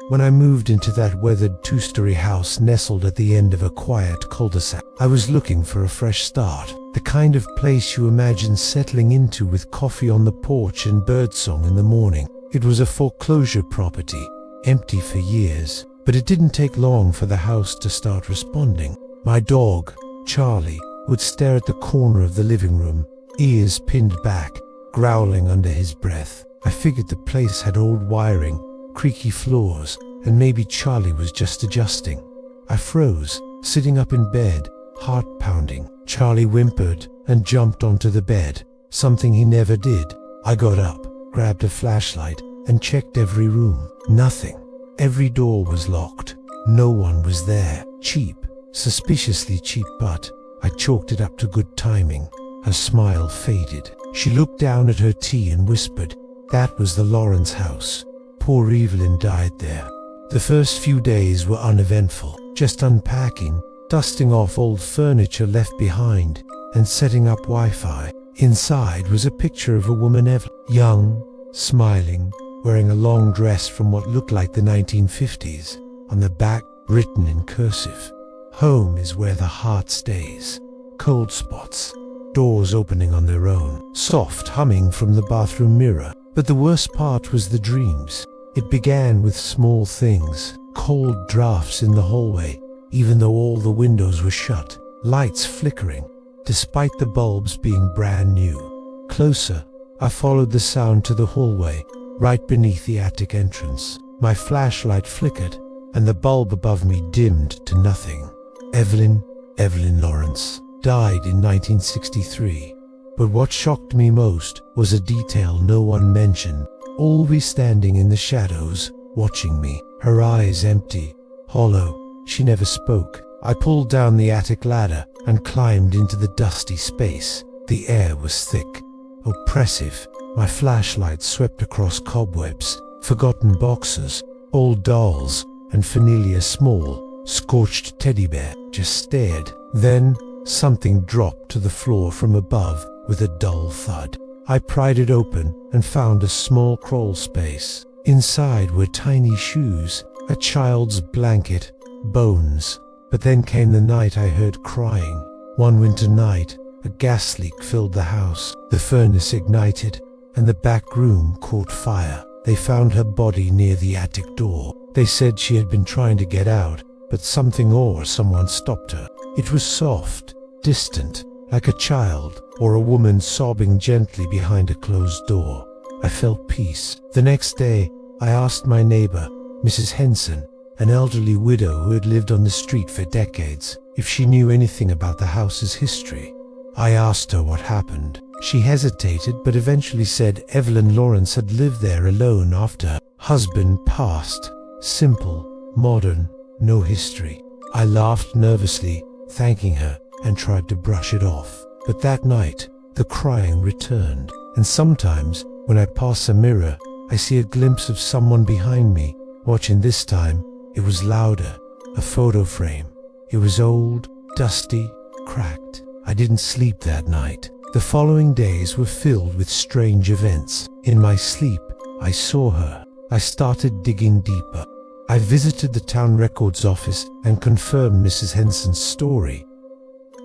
When I moved into that weathered two-story house nestled at the end of a quiet cul-de-sac, I was looking for a fresh start. The kind of place you imagine settling into with coffee on the porch and birdsong in the morning. It was a foreclosure property, empty for years, but it didn't take long for the house to start responding. My dog, Charlie, would stare at the corner of the living room, ears pinned back, growling under his breath. I figured the place had old wiring, creaky floors, and maybe Charlie was just adjusting. I froze, sitting up in bed, heart pounding. Charlie whimpered and jumped onto the bed, something he never did. I got up, grabbed a flashlight, and checked every room. Nothing. Every door was locked. No one was there. Cheap, suspiciously cheap, but I chalked it up to good timing. Her smile faded. She looked down at her tea and whispered, "That was the Lawrence house. Poor Evelyn died there." The first few days were uneventful, just unpacking, dusting off old furniture left behind, and setting up Wi-Fi. Inside was a picture of a woman, Evelyn, young, smiling, wearing a long dress from what looked like the 1950s. On the back, written in cursive, "Home is where the heart stays." Cold spots, doors opening on their own, soft humming from the bathroom mirror. But the worst part was the dreams. It began with small things, cold drafts in the hallway, even though all the windows were shut, lights flickering, despite the bulbs being brand new. Closer, I followed the sound to the hallway, right beneath the attic entrance. My flashlight flickered, and the bulb above me dimmed to nothing. Evelyn Lawrence, died in 1963. But what shocked me most was a detail no one mentioned, always standing in the shadows, watching me, her eyes empty, hollow. She never spoke. I pulled down the attic ladder and climbed into the dusty space. The air was thick, oppressive. My flashlight swept across cobwebs, forgotten boxes, old dolls, and Fanilia small, scorched teddy bear just stared. Then something dropped to the floor from above with a dull thud. I pried it open and found a small crawl space. Inside were tiny shoes, a child's blanket, bones. But then came the night I heard crying. One winter night, a gas leak filled the house. The furnace ignited, and the back room caught fire. They found her body near the attic door. They said she had been trying to get out, but something or someone stopped her. It was soft, distant, like a child or a woman sobbing gently behind a closed door. I felt peace. The next day, I asked my neighbor, Mrs. Henson, an elderly widow who had lived on the street for decades, if she knew anything about the house's history. I asked her what happened. She hesitated but eventually said Evelyn Lawrence had lived there alone after her husband passed. Simple, modern, no history. I laughed nervously, thanking her, and tried to brush it off. But that night, the crying returned, and sometimes, when I pass a mirror, I see a glimpse of someone behind me, watching. This time, it was louder, a photo frame. It was old, dusty, cracked. I didn't sleep that night. The following days were filled with strange events. In my sleep, I saw her. I started digging deeper. I visited the town records office and confirmed Mrs. Henson's story.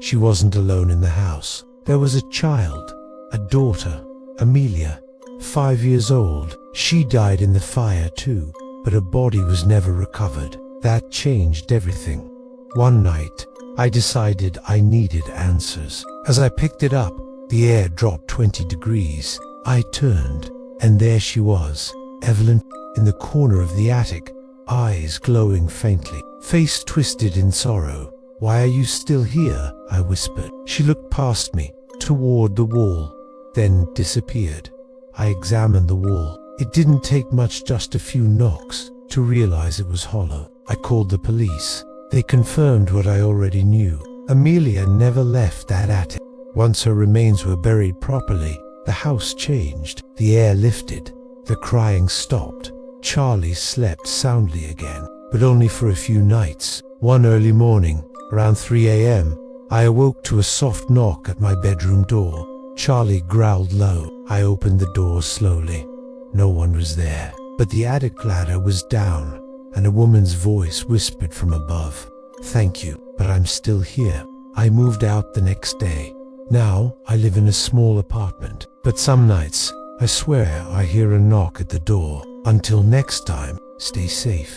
She wasn't alone in the house. There was a child, a daughter, Amelia, 5 years old. She died in the fire too, but her body was never recovered. That changed everything. One night, I decided I needed answers. As I picked it up, the air dropped 20 degrees. I turned, and there she was, Evelyn, in the corner of the attic, eyes glowing faintly, face twisted in sorrow. "Why are you still here?" I whispered. She looked past me, toward the wall, then disappeared. I examined the wall. It didn't take much, just a few knocks, to realize it was hollow. I called the police. They confirmed what I already knew. Amelia never left that attic. Once her remains were buried properly, the house changed. The air lifted. The crying stopped. Charlie slept soundly again, but only for a few nights. One early morning, around 3 a.m., I awoke to a soft knock at my bedroom door. Charlie growled low. I opened the door slowly. No one was there, but the attic ladder was down. and a woman's voice whispered from above, "Thank you, but I'm still here." I moved out the next day. Now I live in a small apartment, but some nights, I swear I hear a knock at the door. Until next time, stay safe.